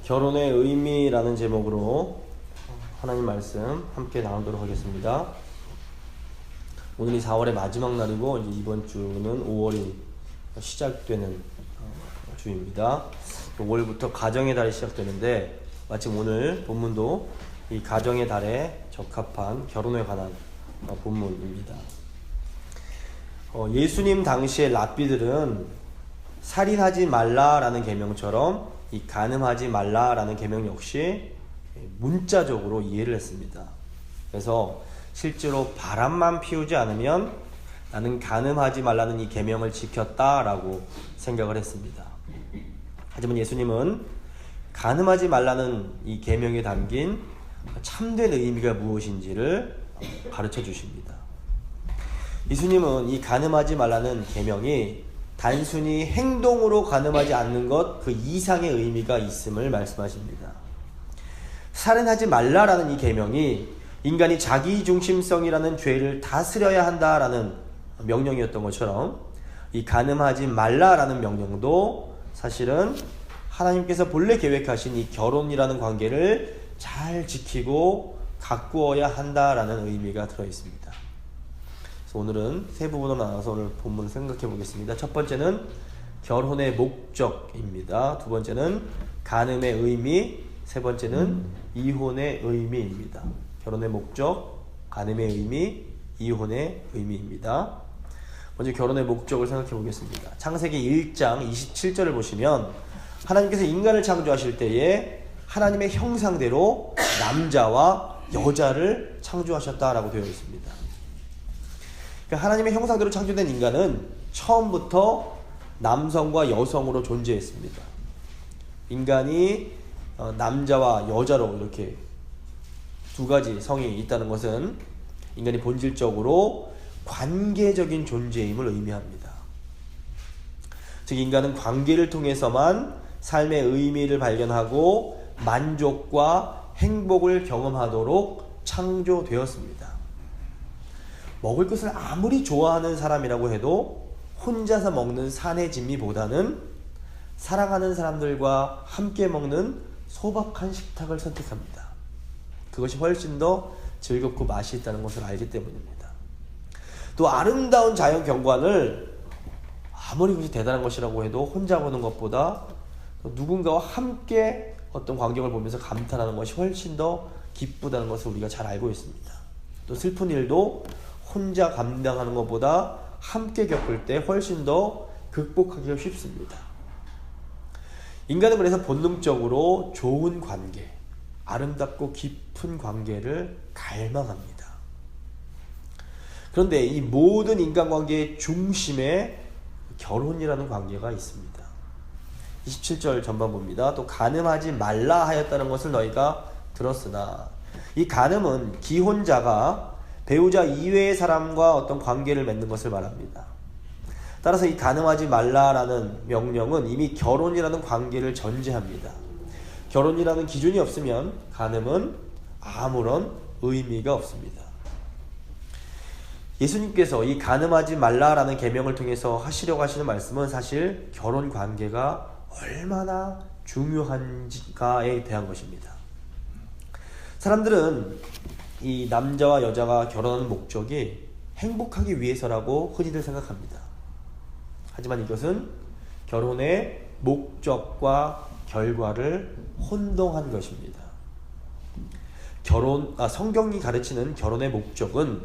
결혼의 의미라는 제목으로 하나님 말씀 함께 나누도록 하겠습니다. 오늘이 4월의 마지막 날이고 이제 이번 주는 5월이 시작되는 주입니다. 5월부터 가정의 달이 시작되는데 마침 오늘 본문도 이 가정의 달에 적합한 결혼에 관한 본문입니다. 예수님 당시의 랍비들은 살인하지 말라라는 계명처럼 이 간음하지 말라라는 계명 역시 문자적으로 이해를 했습니다. 그래서 실제로 바람만 피우지 않으면 나는 간음하지 말라는 이 계명을 지켰다라고 생각을 했습니다. 하지만 예수님은 간음하지 말라는 이 계명에 담긴 참된 의미가 무엇인지를 가르쳐 주십니다. 예수님은 이 간음하지 말라는 계명이 단순히 행동으로 간음하지 않는 것 그 이상의 의미가 있음을 말씀하십니다. 살인하지 말라라는 이 계명이 인간이 자기중심성이라는 죄를 다스려야 한다라는 명령이었던 것처럼 이 간음하지 말라라는 명령도 사실은 하나님께서 본래 계획하신 이 결혼이라는 관계를 잘 지키고 가꾸어야 한다라는 의미가 들어있습니다. 그래서 오늘은 세 부분으로 나눠서 오늘 본문을 생각해 보겠습니다. 첫 번째는 결혼의 목적입니다. 두 번째는 간음의 의미, 세 번째는 이혼의 의미입니다. 결혼의 목적, 간음의 의미, 이혼의 의미입니다. 먼저 결혼의 목적을 생각해 보겠습니다. 창세기 1장 27절을 보시면 하나님께서 인간을 창조하실 때에 하나님의 형상대로 남자와 여자를 창조하셨다라고 되어 있습니다. 그러니까 하나님의 형상대로 창조된 인간은 처음부터 남성과 여성으로 존재했습니다. 인간이 남자와 여자로 이렇게 두 가지 성이 있다는 것은 인간이 본질적으로 관계적인 존재임을 의미합니다. 즉 인간은 관계를 통해서만 삶의 의미를 발견하고 만족과 행복을 경험하도록 창조되었습니다. 먹을 것을 아무리 좋아하는 사람이라고 해도 혼자서 먹는 산의 진미보다는 사랑하는 사람들과 함께 먹는 소박한 식탁을 선택합니다. 그것이 훨씬 더 즐겁고 맛이 있다는 것을 알기 때문입니다. 또 아름다운 자연 경관을 아무리 그것이 대단한 것이라고 해도 혼자 보는 것보다 누군가와 함께 어떤 광경을 보면서 감탄하는 것이 훨씬 더 기쁘다는 것을 우리가 잘 알고 있습니다. 또 슬픈 일도 혼자 감당하는 것보다 함께 겪을 때 훨씬 더 극복하기가 쉽습니다. 인간은 그래서 본능적으로 좋은 관계, 아름답고 깊은 관계를 갈망합니다. 그런데 이 모든 인간관계의 중심에 결혼이라는 관계가 있습니다. 27절 전반 봅니다. 또 간음하지 말라 하였다는 것을 너희가 들었으나 이 간음은 기혼자가 배우자 이외의 사람과 어떤 관계를 맺는 것을 말합니다. 따라서 이 간음하지 말라라는 명령은 이미 결혼이라는 관계를 전제합니다. 결혼이라는 기준이 없으면 간음은 아무런 의미가 없습니다. 예수님께서 이 간음하지 말라라는 계명을 통해서 하시려고 하시는 말씀은 사실 결혼 관계가 얼마나 중요한가에 대한 것입니다. 사람들은 이 남자와 여자가 결혼하는 목적이 행복하기 위해서라고 흔히들 생각합니다. 하지만 이것은 결혼의 목적과 결과를 혼동한 것입니다. 성경이 가르치는 결혼의 목적은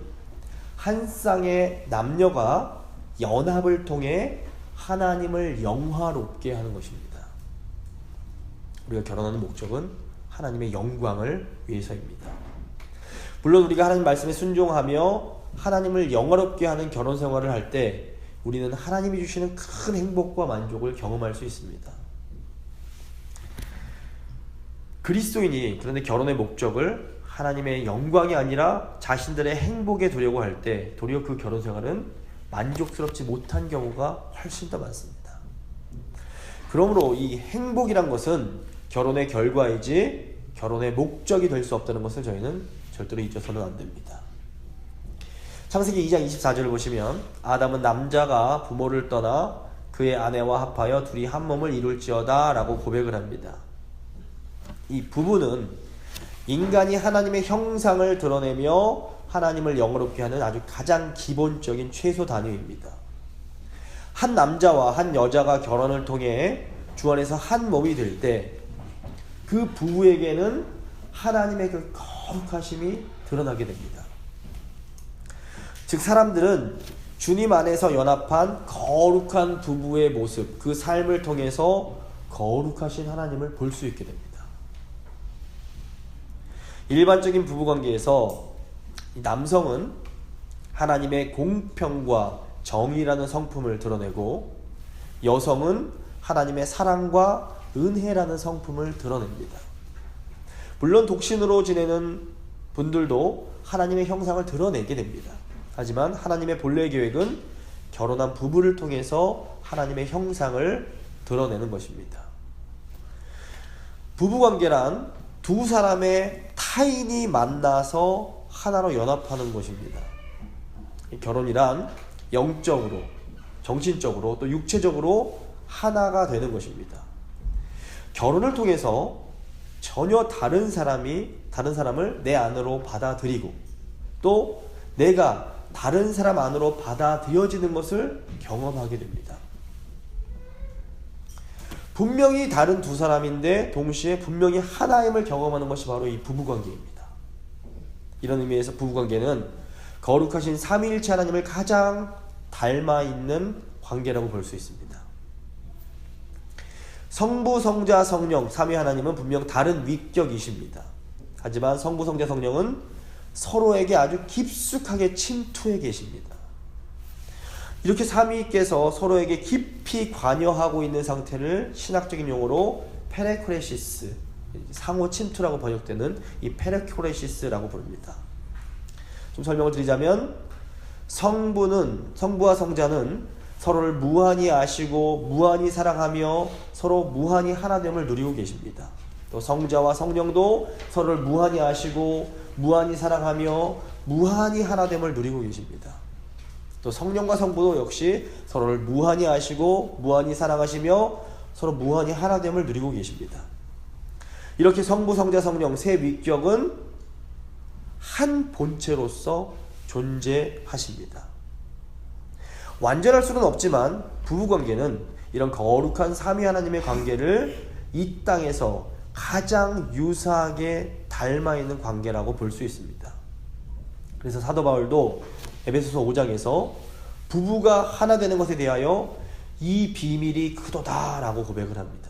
한 쌍의 남녀가 연합을 통해 하나님을 영화롭게 하는 것입니다. 우리가 결혼하는 목적은 하나님의 영광을 위해서입니다. 물론 우리가 하나님 말씀에 순종하며 하나님을 영화롭게 하는 결혼 생활을 할 때 우리는 하나님이 주시는 큰 행복과 만족을 경험할 수 있습니다. 그리스도인이 그런데 결혼의 목적을 하나님의 영광이 아니라 자신들의 행복에 두려고 할 때 도리어 그 결혼 생활은 만족스럽지 못한 경우가 훨씬 더 많습니다. 그러므로 이 행복이란 것은 결혼의 결과이지 결혼의 목적이 될 수 없다는 것을 저희는 절대로 잊어서는 안 됩니다. 창세기 2장 24절을 보시면 아담은 남자가 부모를 떠나 그의 아내와 합하여 둘이 한 몸을 이룰지어다 라고 고백을 합니다. 이 부부는 인간이 하나님의 형상을 드러내며 하나님을 영화롭게 하는 아주 가장 기본적인 최소 단위입니다. 한 남자와 한 여자가 결혼을 통해 주 안에서 한 몸이 될 때 그 부부에게는 하나님의 그 거룩하심이 드러나게 됩니다. 즉 사람들은 주님 안에서 연합한 거룩한 부부의 모습, 그 삶을 통해서 거룩하신 하나님을 볼 수 있게 됩니다. 일반적인 부부관계에서 남성은 하나님의 공평과 정의라는 성품을 드러내고 여성은 하나님의 사랑과 은혜라는 성품을 드러냅니다. 물론 독신으로 지내는 분들도 하나님의 형상을 드러내게 됩니다. 하지만 하나님의 본래 계획은 결혼한 부부를 통해서 하나님의 형상을 드러내는 것입니다. 부부관계란 두 사람의 타인이 만나서 하나로 연합하는 것입니다. 결혼이란 영적으로, 정신적으로 또 육체적으로 하나가 되는 것입니다. 결혼을 통해서 전혀 다른 사람을 내 안으로 받아들이고 또 내가 다른 사람 안으로 받아들여지는 것을 경험하게 됩니다. 분명히 다른 두 사람인데 동시에 분명히 하나임을 경험하는 것이 바로 이 부부관계입니다. 이런 의미에서 부부관계는 거룩하신 삼위일체 하나님을 가장 닮아 있는 관계라고 볼 수 있습니다. 성부, 성자, 성령, 삼위 하나님은 분명 다른 위격이십니다. 하지만 성부, 성자, 성령은 서로에게 아주 깊숙하게 침투해 계십니다. 이렇게 삼위께서 서로에게 깊이 관여하고 있는 상태를 신학적인 용어로 페레크레시스, 상호 침투라고 번역되는 이 페레크레시스라고 부릅니다. 좀 설명을 드리자면 성부와 성자는 서로를 무한히 아시고 무한히 사랑하며 서로 무한히 하나됨을 누리고 계십니다. 또 성자와 성령도 서로를 무한히 아시고 무한히 사랑하며 무한히 하나됨을 누리고 계십니다. 또 성령과 성부도 역시 서로를 무한히 아시고 무한히 사랑하시며 서로 무한히 하나됨을 누리고 계십니다. 이렇게 성부, 성자, 성령 세 위격은 한 본체로서 존재하십니다. 완전할 수는 없지만 부부관계는 이런 거룩한 삼위 하나님의 관계를 이 땅에서 가장 유사하게 닮아 있는 관계라고 볼 수 있습니다. 그래서 사도 바울도 에베소서 5장에서 부부가 하나 되는 것에 대하여 이 비밀이 크도다라고 고백을 합니다.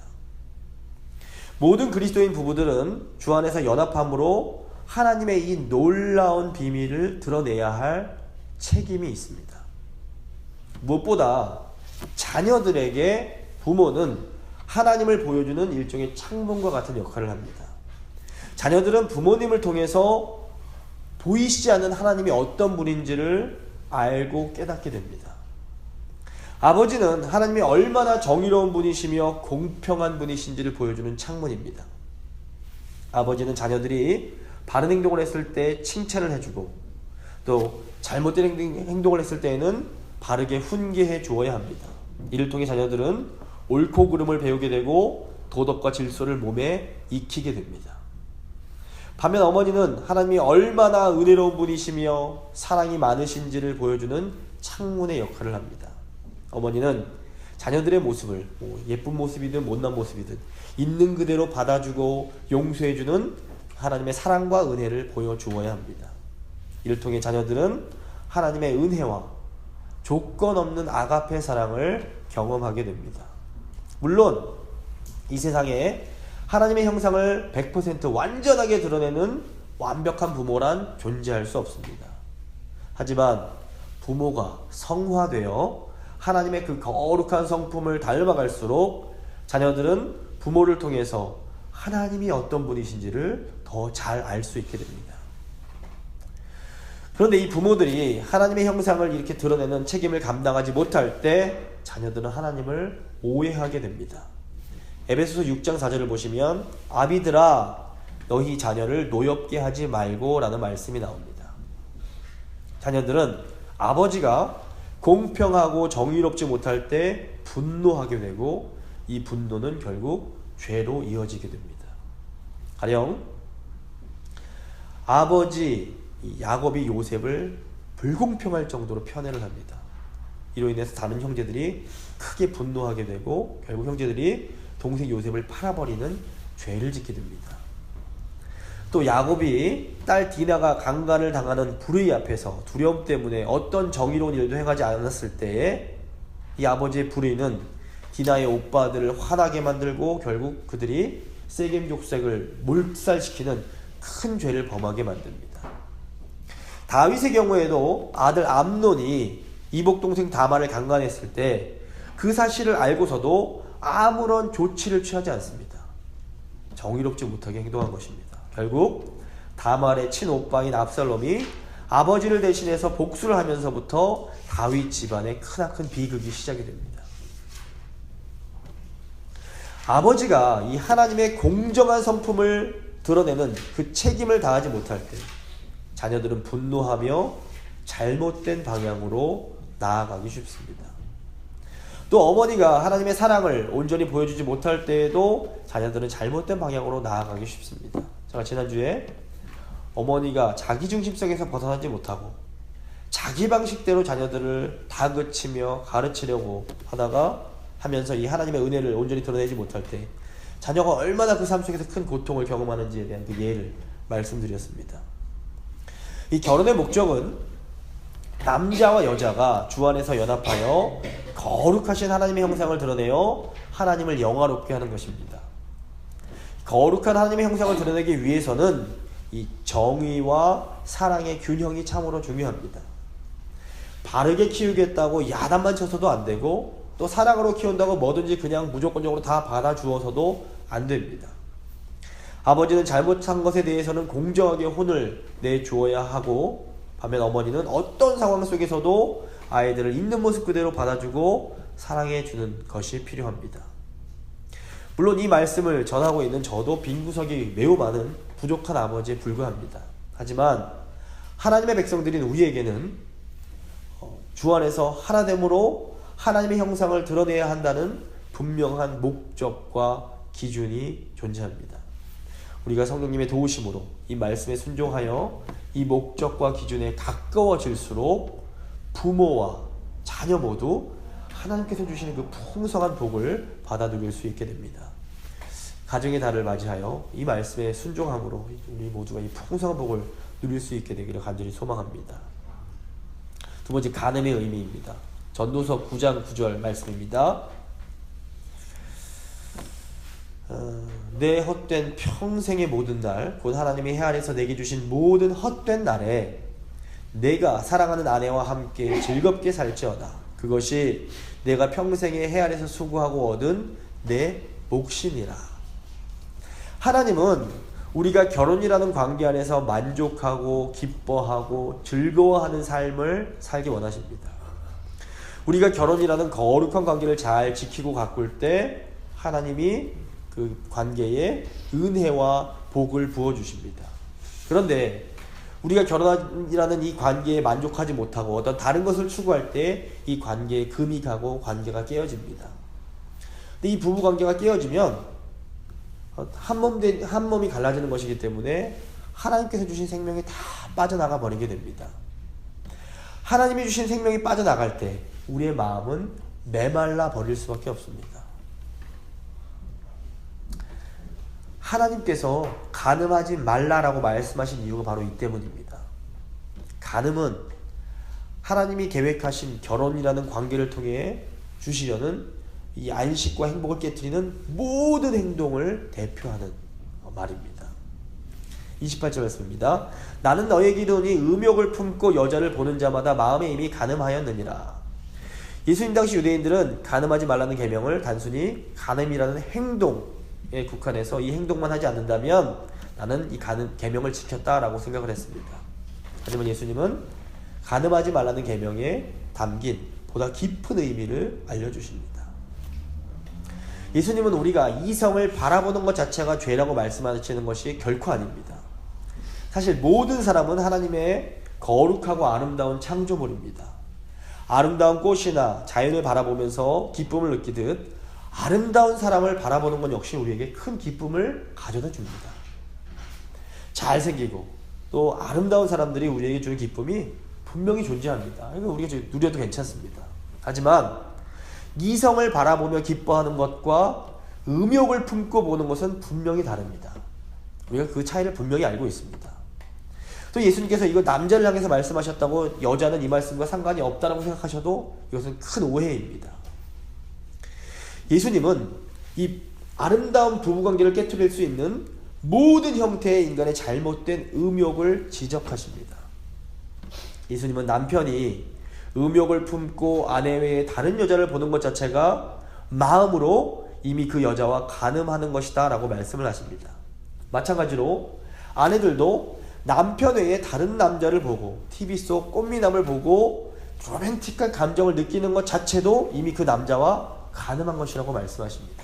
모든 그리스도인 부부들은 주 안에서 연합함으로 하나님의 이 놀라운 비밀을 드러내야 할 책임이 있습니다. 무엇보다 자녀들에게 부모는 하나님을 보여주는 일종의 창문과 같은 역할을 합니다. 자녀들은 부모님을 통해서 보이시지 않는 하나님이 어떤 분인지를 알고 깨닫게 됩니다. 아버지는 하나님이 얼마나 정의로운 분이시며 공평한 분이신지를 보여주는 창문입니다. 아버지는 자녀들이 바른 행동을 했을 때 칭찬을 해주고 또 잘못된 행동을 했을 때에는 바르게 훈계해 주어야 합니다. 이를 통해 자녀들은 옳고 그름을 배우게 되고 도덕과 질서를 몸에 익히게 됩니다. 반면 어머니는 하나님이 얼마나 은혜로운 분이시며 사랑이 많으신지를 보여주는 창문의 역할을 합니다. 어머니는 자녀들의 모습을 예쁜 모습이든 못난 모습이든 있는 그대로 받아주고 용서해주는 하나님의 사랑과 은혜를 보여주어야 합니다. 이를 통해 자녀들은 하나님의 은혜와 조건 없는 아가페 사랑을 경험하게 됩니다. 물론 이 세상에 하나님의 형상을 100% 완전하게 드러내는 완벽한 부모란 존재할 수 없습니다. 하지만 부모가 성화되어 하나님의 그 거룩한 성품을 닮아갈수록 자녀들은 부모를 통해서 하나님이 어떤 분이신지를 더 잘 알 수 있게 됩니다. 그런데 이 부모들이 하나님의 형상을 이렇게 드러내는 책임을 감당하지 못할 때 자녀들은 하나님을 오해하게 됩니다. 에베소서 6장 4절을 보시면 아비들아 너희 자녀를 노엽게 하지 말고 라는 말씀이 나옵니다. 자녀들은 아버지가 공평하고 정의롭지 못할 때 분노하게 되고 이 분노는 결국 죄로 이어지게 됩니다. 가령 아버지 야곱이 요셉을 불공평할 정도로 편애를 합니다. 이로 인해서 다른 형제들이 크게 분노하게 되고 결국 형제들이 동생 요셉을 팔아버리는 죄를 짓게 됩니다. 또 야곱이 딸 디나가 강간을 당하는 불의 앞에서 두려움 때문에 어떤 정의로운 일도 행하지 않았을 때에 이 아버지의 불의는 디나의 오빠들을 화나게 만들고 결국 그들이 세겜 족속을 몰살시키는 큰 죄를 범하게 만듭니다. 다윗의 경우에도 아들 암논이 이복 동생 다말을 강간했을 때 그 사실을 알고서도 아무런 조치를 취하지 않습니다. 정의롭지 못하게 행동한 것입니다. 결국 다말의 친오빠인 압살롬이 아버지를 대신해서 복수를 하면서부터 다윗 집안의 크나큰 비극이 시작이 됩니다. 아버지가 이 하나님의 공정한 성품을 드러내는 그 책임을 다하지 못할 때 자녀들은 분노하며 잘못된 방향으로 나아가기 쉽습니다. 또 어머니가 하나님의 사랑을 온전히 보여주지 못할 때에도 자녀들은 잘못된 방향으로 나아가기 쉽습니다. 제가 지난주에 어머니가 자기중심성에서 벗어나지 못하고 자기 방식대로 자녀들을 다그치며 가르치려고 하면서 이 하나님의 은혜를 온전히 드러내지 못할 때 자녀가 얼마나 그 삶 속에서 큰 고통을 경험하는지에 대한 그 예를 말씀드렸습니다. 이 결혼의 목적은 남자와 여자가 주 안에서 연합하여 거룩하신 하나님의 형상을 드러내어 하나님을 영화롭게 하는 것입니다. 거룩한 하나님의 형상을 드러내기 위해서는 이 정의와 사랑의 균형이 참으로 중요합니다. 바르게 키우겠다고 야단만 쳐서도 안 되고 또 사랑으로 키운다고 뭐든지 그냥 무조건적으로 다 받아주어서도 안 됩니다. 아버지는 잘못한 것에 대해서는 공정하게 혼을 내주어야 하고 반면 어머니는 어떤 상황 속에서도 아이들을 있는 모습 그대로 받아주고 사랑해주는 것이 필요합니다. 물론 이 말씀을 전하고 있는 저도 빈 구석이 매우 많은 부족한 아버지에 불과합니다. 하지만 하나님의 백성들인 우리에게는 주 안에서 하나됨으로 하나님의 형상을 드러내야 한다는 분명한 목적과 기준이 존재합니다. 우리가 성령님의 도우심으로 이 말씀에 순종하여 이 목적과 기준에 가까워질수록 부모와 자녀 모두 하나님께서 주시는 그 풍성한 복을 받아 누릴 수 있게 됩니다. 가정의 달을 맞이하여 이 말씀에 순종함으로 우리 모두가 이 풍성한 복을 누릴 수 있게 되기를 간절히 소망합니다. 두 번째, 간음의 의미입니다. 전도서 9장 9절 말씀입니다. 내 헛된 평생의 모든 날, 곧 하나님이 해 아래서 내게 주신 모든 헛된 날에 내가 사랑하는 아내와 함께 즐겁게 살지어다. 그것이 내가 평생에 해 아래서 수고하고 얻은 내 몫이니라. 하나님은 우리가 결혼이라는 관계 안에서 만족하고 기뻐하고 즐거워하는 삶을 살기 원하십니다. 우리가 결혼이라는 거룩한 관계를 잘 지키고 가꿀 때 하나님이 그 관계에 은혜와 복을 부어주십니다. 그런데 우리가 결혼이라는 이 관계에 만족하지 못하고 어떤 다른 것을 추구할 때 이 관계에 금이 가고 관계가 깨어집니다. 근데 이 부부 관계가 깨어지면 한 몸이 갈라지는 것이기 때문에 하나님께서 주신 생명이 다 빠져나가 버리게 됩니다. 하나님이 주신 생명이 빠져나갈 때 우리의 마음은 메말라 버릴 수밖에 없습니다. 하나님께서 간음하지 말라라고 말씀하신 이유가 바로 이 때문입니다. 간음은 하나님이 계획하신 결혼이라는 관계를 통해 주시려는 이 안식과 행복을 깨트리는 모든 행동을 대표하는 말입니다. 28절 말씀입니다. 나는 너에게 이르노니 음욕을 품고 여자를 보는 자마다 마음에 이미 간음하였느니라. 예수님 당시 유대인들은 간음하지 말라는 계명을 단순히 간음이라는 행동에 국한해서 이 행동만 하지 않는다면 나는 이 계명을 지켰다라고 생각을 했습니다. 하지만 예수님은 간음하지 말라는 계명에 담긴 보다 깊은 의미를 알려주십니다. 예수님은 우리가 이성을 바라보는 것 자체가 죄라고 말씀하시는 것이 결코 아닙니다. 사실 모든 사람은 하나님의 거룩하고 아름다운 창조물입니다. 아름다운 꽃이나 자연을 바라보면서 기쁨을 느끼듯 아름다운 사람을 바라보는 건 역시 우리에게 큰 기쁨을 가져다 줍니다. 잘생기고 또 아름다운 사람들이 우리에게 주는 기쁨이 분명히 존재합니다. 이거 우리가 누려도 괜찮습니다. 하지만 이성을 바라보며 기뻐하는 것과 음욕을 품고 보는 것은 분명히 다릅니다. 우리가 그 차이를 분명히 알고 있습니다. 또 예수님께서 이거 남자를 향해서 말씀하셨다고 여자는 이 말씀과 상관이 없다고 생각하셔도 이것은 큰 오해입니다. 예수님은 이 아름다운 부부관계를 깨트릴 수 있는 모든 형태의 인간의 잘못된 음욕을 지적하십니다. 예수님은 남편이 음욕을 품고 아내 외에 다른 여자를 보는 것 자체가 마음으로 이미 그 여자와 간음하는 것이다 라고 말씀을 하십니다. 마찬가지로 아내들도 남편 외에 다른 남자를 보고 TV 속 꽃미남을 보고 로맨틱한 감정을 느끼는 것 자체도 이미 그 남자와 간음한 것이라고 말씀하십니다.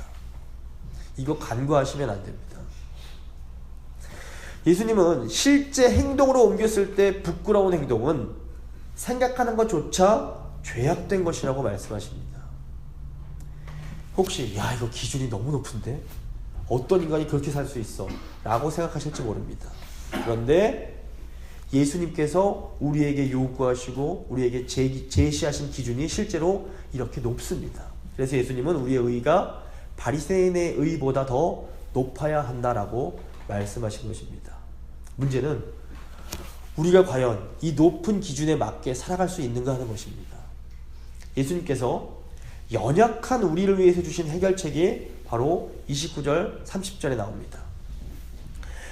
이거 간과하시면 안 됩니다. 예수님은 실제 행동으로 옮겼을 때 부끄러운 행동은 생각하는 것조차 죄악된 것이라고 말씀하십니다. 혹시 야 이거 기준이 너무 높은데? 어떤 인간이 그렇게 살 수 있어? 라고 생각하실지 모릅니다. 그런데 예수님께서 우리에게 요구하시고 우리에게 제시하신 기준이 실제로 이렇게 높습니다. 그래서 예수님은 우리의 의가 바리새인의 의보다 더 높아야 한다라고 말씀하신 것입니다. 문제는 우리가 과연 이 높은 기준에 맞게 살아갈 수 있는가 하는 것입니다. 예수님께서 연약한 우리를 위해서 주신 해결책이 바로 29절 30절에 나옵니다.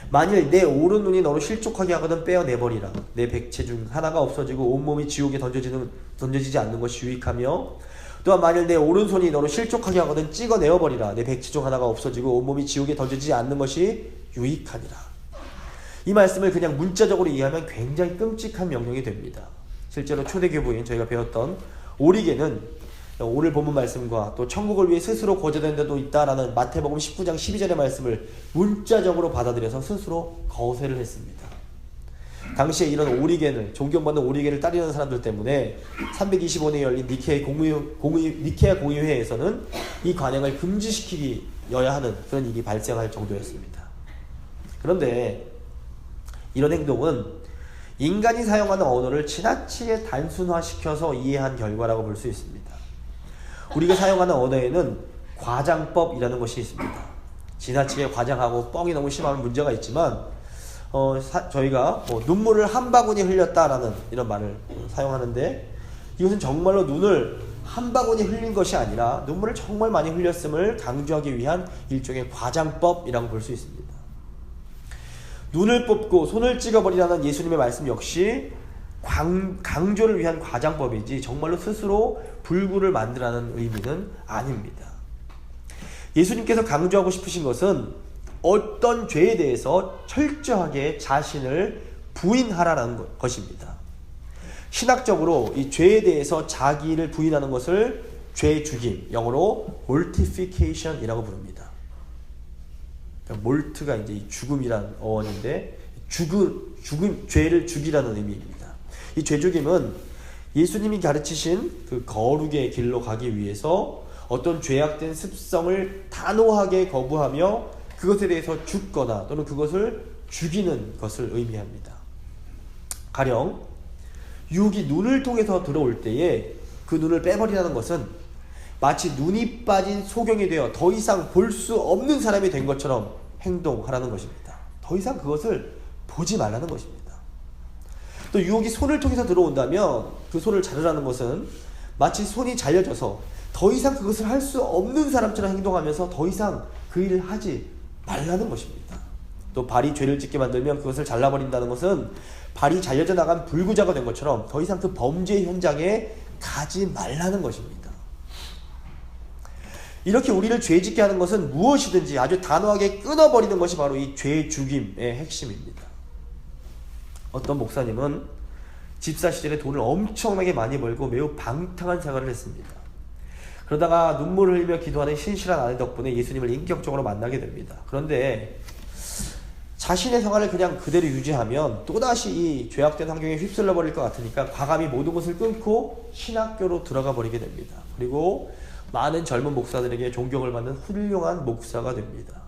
만일 내 오른 눈이 너로 실족하게 하거든 빼어내버리라. 내 백체 중 하나가 없어지고 온몸이 지옥에 던져지지 않는 것이 유익하며 또한 만일 내 오른손이 너로 실족하게 하거든 찍어내어버리라. 내 백체 중 하나가 없어지고 온몸이 지옥에 던져지지 않는 것이 유익하니라. 이 말씀을 그냥 문자적으로 이해하면 굉장히 끔찍한 명령이 됩니다. 실제로 초대교부인 저희가 배웠던 오리게는 오늘 본문 말씀과 또 천국을 위해 스스로 거저된 데도 있다라는 마태복음 19장 12절의 말씀을 문자적으로 받아들여서 스스로 거세를 했습니다. 당시에 이런 오리겐을 존경받는 오리겐을 따르는 사람들 때문에 325년에 열린 니케아 공의회에서는 이 관행을 금지시키기여야 하는 그런 일이 발생할 정도였습니다. 그런데 이런 행동은 인간이 사용하는 언어를 지나치게 단순화시켜서 이해한 결과라고 볼 수 있습니다. 우리가 사용하는 언어에는 과장법이라는 것이 있습니다. 지나치게 과장하고 뻥이 너무 심하면 문제가 있지만 저희가 눈물을 한 바구니 흘렸다라는 이런 말을 사용하는데 이것은 정말로 눈을 한 바구니 흘린 것이 아니라 눈물을 정말 많이 흘렸음을 강조하기 위한 일종의 과장법이라고 볼 수 있습니다. 눈을 뽑고 손을 찍어버리라는 예수님의 말씀 역시 강조를 위한 과장법이지 정말로 스스로 불구를 만들라는 의미는 아닙니다. 예수님께서 강조하고 싶으신 것은 어떤 죄에 대해서 철저하게 자신을 부인하라는 것입니다. 신학적으로 이 죄에 대해서 자기를 부인하는 것을 죄 죽임, 영어로 mortification이라고 부릅니다. 그러니까 몰트가 이제 죽음이란 어원인데 죄를 죽이라는 의미입니다. 이 죄 죽임은 예수님이 가르치신 그 거룩의 길로 가기 위해서 어떤 죄악된 습성을 단호하게 거부하며 그것에 대해서 죽거나 또는 그것을 죽이는 것을 의미합니다. 가령 유혹이 눈을 통해서 들어올 때에 그 눈을 빼버리라는 것은 마치 눈이 빠진 소경이 되어 더 이상 볼 수 없는 사람이 된 것처럼 행동하라는 것입니다. 더 이상 그것을 보지 말라는 것입니다. 또 유혹이 손을 통해서 들어온다면 그 손을 자르라는 것은 마치 손이 잘려져서 더 이상 그것을 할 수 없는 사람처럼 행동하면서 더 이상 그 일을 하지 말라는 것입니다. 또 발이 죄를 짓게 만들면 그것을 잘라버린다는 것은 발이 잘려져 나간 불구자가 된 것처럼 더 이상 그 범죄 현장에 가지 말라는 것입니다. 이렇게 우리를 죄짓게 하는 것은 무엇이든지 아주 단호하게 끊어버리는 것이 바로 이 죄 죽임의 핵심입니다. 어떤 목사님은 집사 시절에 돈을 엄청나게 많이 벌고 매우 방탕한 생활을 했습니다. 그러다가 눈물을 흘리며 기도하는 신실한 아내 덕분에 예수님을 인격적으로 만나게 됩니다. 그런데 자신의 생활을 그냥 그대로 유지하면 또다시 이 죄악된 환경에 휩쓸려 버릴 것 같으니까 과감히 모든 것을 끊고 신학교로 들어가 버리게 됩니다. 그리고 많은 젊은 목사들에게 존경을 받는 훌륭한 목사가 됩니다.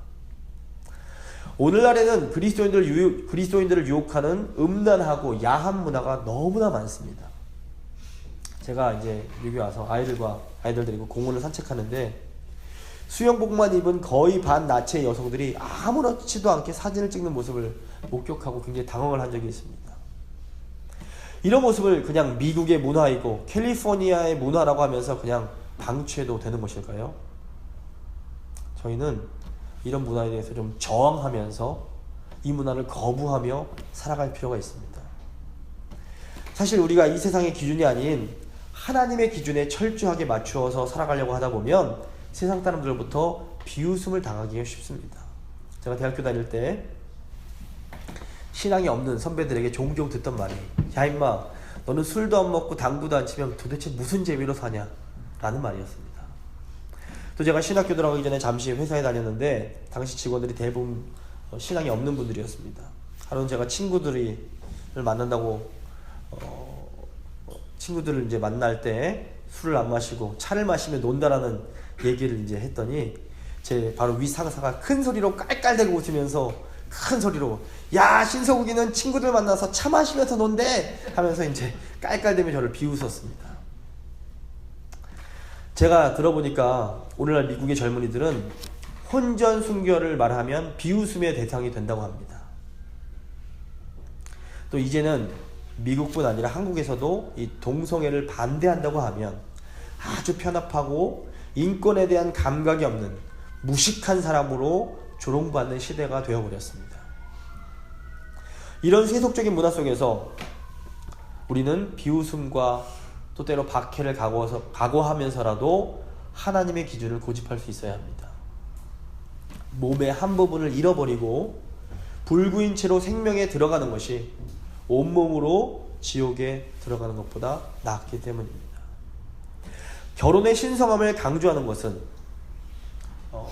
오늘날에는 그리스도인들을 유혹하는 음란하고 야한 문화가 너무나 많습니다. 제가 이제 미국에 와서 아이들 데리고 공원을 산책하는데 수영복만 입은 거의 반나치의 여성들이 아무렇지도 않게 사진을 찍는 모습을 목격하고 굉장히 당황을 한 적이 있습니다. 이런 모습을 그냥 미국의 문화이고 캘리포니아의 문화라고 하면서 그냥 방치해도 되는 것일까요? 저희는 이런 문화에 대해서 좀 저항하면서 이 문화를 거부하며 살아갈 필요가 있습니다. 사실 우리가 이 세상의 기준이 아닌 하나님의 기준에 철저하게 맞추어서 살아가려고 하다 보면 세상 사람들로부터 비웃음을 당하기가 쉽습니다. 제가 대학교 다닐 때 신앙이 없는 선배들에게 종종 듣던 말이, 야 임마 너는 술도 안 먹고 당구도 안 치면 도대체 무슨 재미로 사냐? 라는 말이었습니다. 또 제가 신학교 들어가기 전에 잠시 회사에 다녔는데 당시 직원들이 대부분 신앙이 없는 분들이었습니다. 하루는 제가 친구들을 만난다고 친구들을 이제 만날 때 술을 안 마시고 차를 마시며 논다라는 얘기를 이제 했더니 제 바로 위 상사가 큰 소리로 깔깔대고 웃으면서 큰 소리로, 야 신서국이는 친구들 만나서 차 마시면서 논대 하면서 이제 깔깔대며 저를 비웃었습니다. 제가 들어보니까 오늘날 미국의 젊은이들은 혼전 순결을 말하면 비웃음의 대상이 된다고 합니다. 또 이제는 미국뿐 아니라 한국에서도 이 동성애를 반대한다고 하면 아주 편협하고 인권에 대한 감각이 없는 무식한 사람으로 조롱받는 시대가 되어버렸습니다. 이런 세속적인 문화 속에서 우리는 비웃음과 또 때로 박해를 각오하면서라도 하나님의 기준을 고집할 수 있어야 합니다. 몸의 한 부분을 잃어버리고 불구인 채로 생명에 들어가는 것이 온몸으로 지옥에 들어가는 것보다 낫기 때문입니다. 결혼의 신성함을 강조하는 것은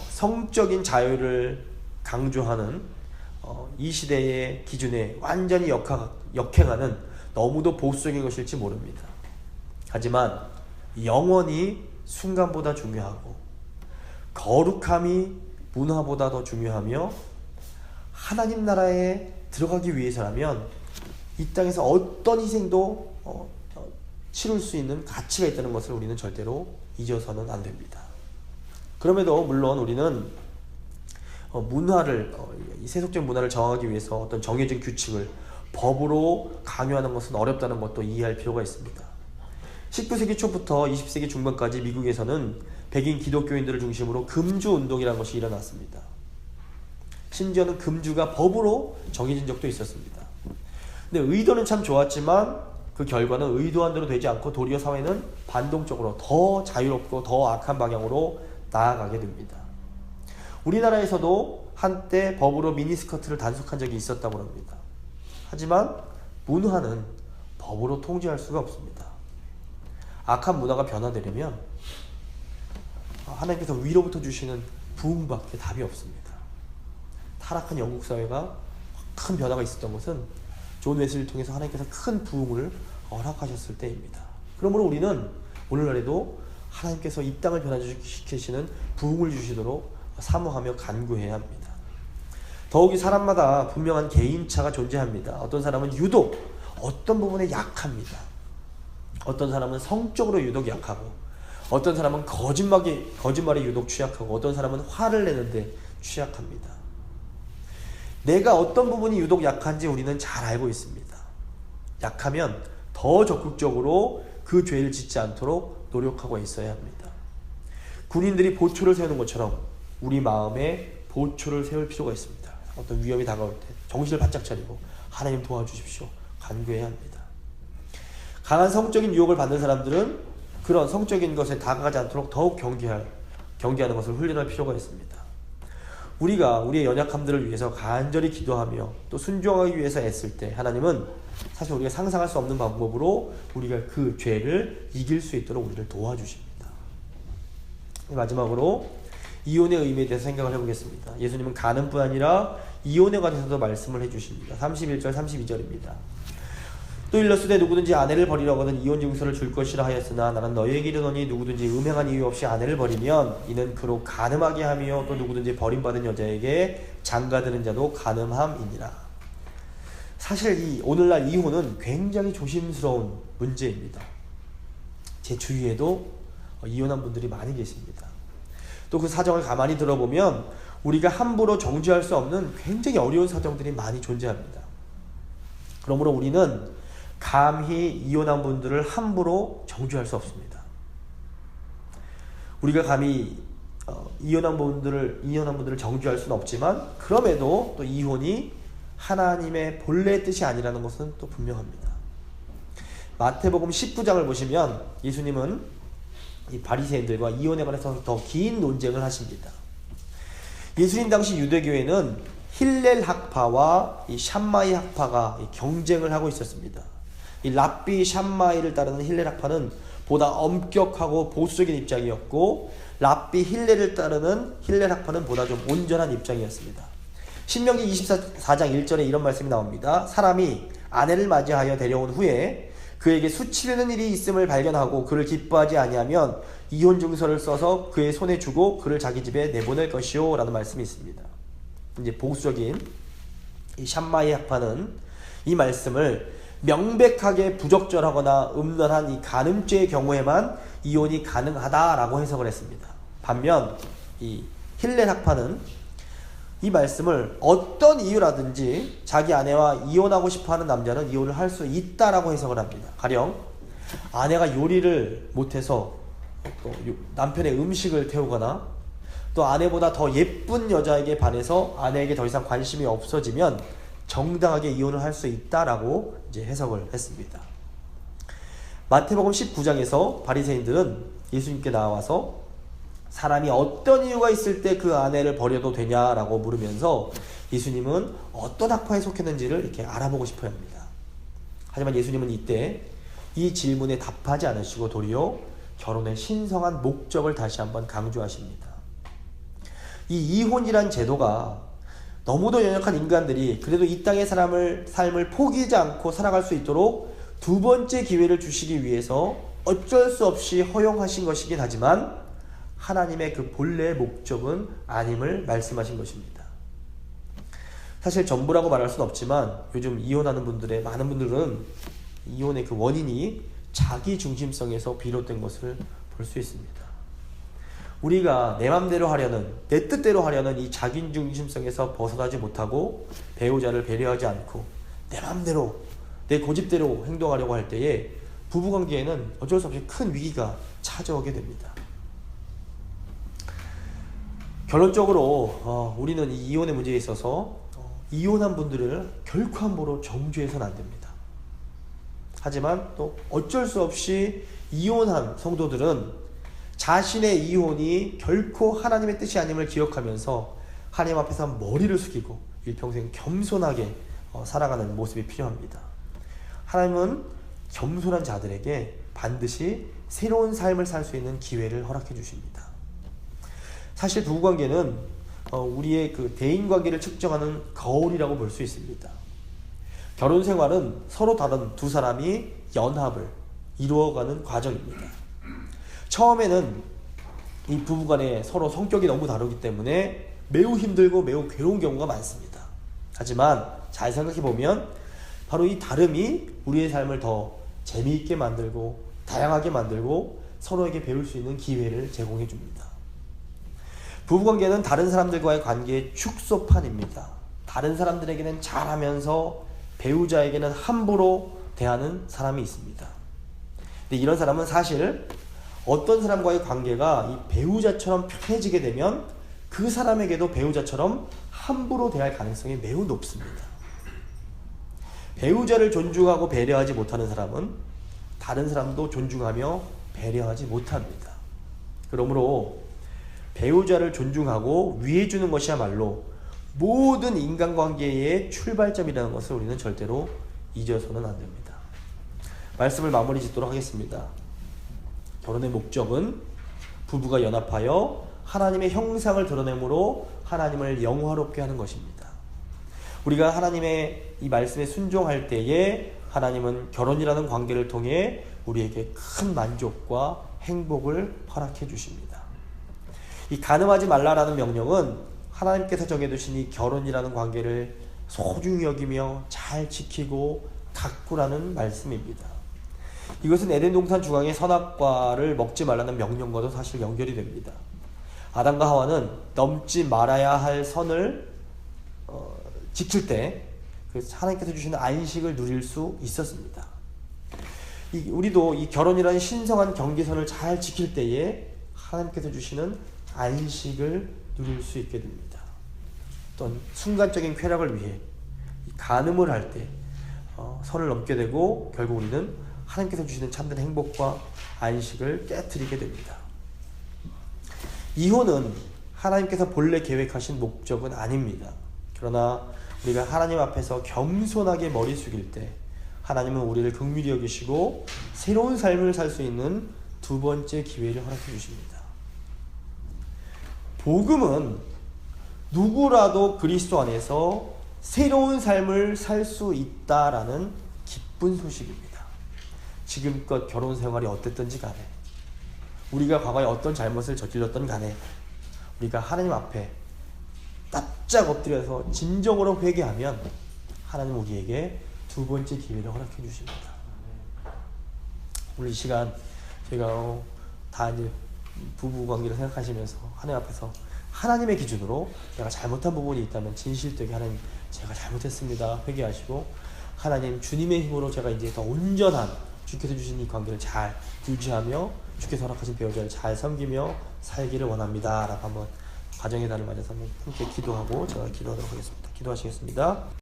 성적인 자유를 강조하는 이 시대의 기준에 완전히 역행하는 너무도 보수적인 것일지 모릅니다. 하지만 영원히 순간보다 중요하고 거룩함이 문화보다 더 중요하며 하나님 나라에 들어가기 위해서라면 이 땅에서 어떤 희생도 치룰 수 있는 가치가 있다는 것을 우리는 절대로 잊어서는 안 됩니다. 그럼에도 물론 우리는 이 세속적 문화를 정하기 위해서 어떤 정해진 규칙을 법으로 강요하는 것은 어렵다는 것도 이해할 필요가 있습니다. 19세기 초부터 20세기 중반까지 미국에서는 백인 기독교인들을 중심으로 금주 운동이라는 것이 일어났습니다. 심지어는 금주가 법으로 정해진 적도 있었습니다. 근데 의도는 참 좋았지만 그 결과는 의도한 대로 되지 않고 도리어 사회는 반동적으로 더 자유롭고 더 악한 방향으로 나아가게 됩니다. 우리나라에서도 한때 법으로 미니스커트를 단속한 적이 있었다고 합니다. 하지만 문화는 법으로 통제할 수가 없습니다. 악한 문화가 변화되려면 하나님께서 위로부터 주시는 부흥밖에 답이 없습니다. 타락한 영국 사회가 큰 변화가 있었던 것은 존 웨슬리를 통해서 하나님께서 큰 부흥을 허락하셨을 때입니다. 그러므로 우리는 오늘날에도 하나님께서 이 땅을 변화시키시는 부흥을 주시도록 사모하며 간구해야 합니다. 더욱이 사람마다 분명한 개인차가 존재합니다. 어떤 사람은 유독 어떤 부분에 약합니다. 어떤 사람은 성적으로 유독 약하고, 어떤 사람은 거짓말에 유독 취약하고, 어떤 사람은 화를 내는데 취약합니다. 내가 어떤 부분이 유독 약한지 우리는 잘 알고 있습니다. 약하면 더 적극적으로 그 죄를 짓지 않도록 노력하고 있어야 합니다. 군인들이 보초를 세우는 것처럼 우리 마음에 보초를 세울 필요가 있습니다. 어떤 위험이 다가올 때 정신을 바짝 차리고 하나님 도와주십시오 간구해야 합니다. 강한 성적인 유혹을 받는 사람들은 그런 성적인 것에 다가가지 않도록 더욱 경계하는 것을 훈련할 필요가 있습니다. 우리가 우리의 연약함들을 위해서 간절히 기도하며 또 순종하기 위해서 애쓸 때 하나님은 사실 우리가 상상할 수 없는 방법으로 우리가 그 죄를 이길 수 있도록 우리를 도와주십니다. 마지막으로 이혼의 의미에 대해서 생각을 해보겠습니다. 예수님은 가는 뿐 아니라 이혼에 관해서도 말씀을 해주십니다. 31절 32절입니다. 또 일렀으되 누구든지 아내를 버리려거든 이혼 증서를 줄 것이라 하였으나 나는 너희에게 이르노니 누구든지 음행한 이유 없이 아내를 버리면 이는 그로 간음하게 하며 또 누구든지 버림받은 여자에게 장가드는 자도 간음함이니라. 사실 이 오늘날 이혼은 굉장히 조심스러운 문제입니다. 제 주위에도 이혼한 분들이 많이 계십니다. 또 그 사정을 가만히 들어보면 우리가 함부로 정죄할 수 없는 굉장히 어려운 사정들이 많이 존재합니다. 그러므로 우리는 감히 이혼한 분들을 함부로 정죄할 수 없습니다. 우리가 감히 이혼한 분들을 정죄할 수는 없지만 그럼에도 또 이혼이 하나님의 본래의 뜻이 아니라는 것은 또 분명합니다. 마태복음 19장을 보시면 예수님은 이 바리새인들과 이혼에 관해서 더 긴 논쟁을 하십니다. 예수님 당시 유대교회는 힐렐 학파와 이 샴마이 학파가 경쟁을 하고 있었습니다. 이 랍비 샴마이를 따르는 힐렐 학파는 보다 엄격하고 보수적인 입장이었고 랍비 힐렐을 따르는 힐렐 학파는 보다 좀 온전한 입장이었습니다. 신명기 24장 1절에 이런 말씀이 나옵니다. 사람이 아내를 맞이하여 데려온 후에 그에게 수치르는 일이 있음을 발견하고 그를 기뻐하지 아니하면 이혼 증서를 써서 그의 손에 주고 그를 자기 집에 내보낼 것이요 라는 말씀이 있습니다. 이제 보수적인 이 샴마이 학파는 이 말씀을 명백하게 부적절하거나 음란한 이 간음죄의 경우에만 이혼이 가능하다라고 해석을 했습니다. 반면 이 힐렐 학파는 이 말씀을 어떤 이유라든지 자기 아내와 이혼하고 싶어하는 남자는 이혼을 할 수 있다라고 해석을 합니다. 가령 아내가 요리를 못해서 또 남편의 음식을 태우거나 또 아내보다 더 예쁜 여자에게 반해서 아내에게 더 이상 관심이 없어지면 정당하게 이혼을 할 수 있다라고 이제 해석을 했습니다. 마태복음 19장에서 바리새인들은 예수님께 나와서 사람이 어떤 이유가 있을 때 그 아내를 버려도 되냐라고 물으면서 예수님은 어떤 학파에 속했는지를 이렇게 알아보고 싶어 합니다. 하지만 예수님은 이때 이 질문에 답하지 않으시고 도리어 결혼의 신성한 목적을 다시 한번 강조하십니다. 이 이혼이란 제도가 너무도 연약한 인간들이 그래도 이 땅의 삶을 포기하지 않고 살아갈 수 있도록 두 번째 기회를 주시기 위해서 어쩔 수 없이 허용하신 것이긴 하지만 하나님의 그 본래의 목적은 아님을 말씀하신 것입니다. 사실 전부라고 말할 수는 없지만 요즘 이혼하는 분들의 많은 분들은 이혼의 그 원인이 자기 중심성에서 비롯된 것을 볼 수 있습니다. 우리가 내 맘대로 하려는, 내 뜻대로 하려는 이 자기 중심성에서 벗어나지 못하고 배우자를 배려하지 않고 내 맘대로, 내 고집대로 행동하려고 할 때에 부부관계에는 어쩔 수 없이 큰 위기가 찾아오게 됩니다. 결론적으로 우리는 이 이혼의 문제에 있어서 이혼한 분들을 결코 함부로 정죄해서는 안 됩니다. 하지만 또 어쩔 수 없이 이혼한 성도들은 자신의 이혼이 결코 하나님의 뜻이 아님을 기억하면서 하나님 앞에서 머리를 숙이고 일평생 겸손하게 살아가는 모습이 필요합니다. 하나님은 겸손한 자들에게 반드시 새로운 삶을 살 수 있는 기회를 허락해 주십니다. 사실 부부관계는 우리의 그 대인관계를 측정하는 거울이라고 볼 수 있습니다. 결혼생활은 서로 다른 두 사람이 연합을 이루어가는 과정입니다. 처음에는 이 부부간에 서로 성격이 너무 다르기 때문에 매우 힘들고 매우 괴로운 경우가 많습니다. 하지만 잘 생각해보면 바로 이 다름이 우리의 삶을 더 재미있게 만들고 다양하게 만들고 서로에게 배울 수 있는 기회를 제공해 줍니다. 부부관계는 다른 사람들과의 관계의 축소판입니다. 다른 사람들에게는 잘하면서 배우자에게는 함부로 대하는 사람이 있습니다. 근데 이런 사람은 사실 어떤 사람과의 관계가 이 배우자처럼 편해지게 되면 그 사람에게도 배우자처럼 함부로 대할 가능성이 매우 높습니다. 배우자를 존중하고 배려하지 못하는 사람은 다른 사람도 존중하며 배려하지 못합니다. 그러므로 배우자를 존중하고 위해주는 것이야말로 모든 인간관계의 출발점이라는 것을 우리는 절대로 잊어서는 안 됩니다. 말씀을 마무리 짓도록 하겠습니다. 결혼의 목적은 부부가 연합하여 하나님의 형상을 드러내므로 하나님을 영화롭게 하는 것입니다. 우리가 하나님의 이 말씀에 순종할 때에 하나님은 결혼이라는 관계를 통해 우리에게 큰 만족과 행복을 허락해 주십니다. 이 간음하지 말라라는 명령은 하나님께서 정해두신 이 결혼이라는 관계를 소중히 여기며 잘 지키고 가꾸라는 말씀입니다. 이것은 에덴 동산 주광의 선악과를 먹지 말라는 명령과도 사실 연결이 됩니다. 아담과 하와는 넘지 말아야 할 선을 지킬 때 하나님께서 주시는 안식을 누릴 수 있었습니다. 우리도 이 결혼이라는 신성한 경계선을 잘 지킬 때에 하나님께서 주시는 안식을 누릴 수 있게 됩니다. 어떤 순간적인 쾌락을 위해 간음을 할 때 선을 넘게 되고 결국 우리는 하나님께서 주시는 참된 행복과 안식을 깨트리게 됩니다. 이혼은 하나님께서 본래 계획하신 목적은 아닙니다. 그러나 우리가 하나님 앞에서 겸손하게 머리 숙일 때 하나님은 우리를 긍휼히 여기시고 새로운 삶을 살 수 있는 두 번째 기회를 허락해 주십니다. 복음은 누구라도 그리스도 안에서 새로운 삶을 살 수 있다라는 기쁜 소식입니다. 지금껏 결혼 생활이 어땠든지 간에, 우리가 과거에 어떤 잘못을 저질렀던 간에 우리가 하나님 앞에 납작 엎드려서 진정으로 회개하면 하나님 우리에게 두 번째 기회를 허락해 주십니다. 오늘 이 시간 제가 다 이제 부부 관계를 생각하시면서 하나님 앞에서 하나님의 기준으로 내가 잘못한 부분이 있다면 진실되게 하나님 제가 잘못했습니다 회개하시고, 하나님 주님의 힘으로 제가 이제 더 온전한 주께서 주신 이 관계를 잘 유지하며 주께서 허락하신 배우자를 잘 섬기며 살기를 원합니다 라고 한번 가정의 달을 맞아서 한번 함께 기도하고 제가 기도하도록 하겠습니다. 기도하시겠습니다.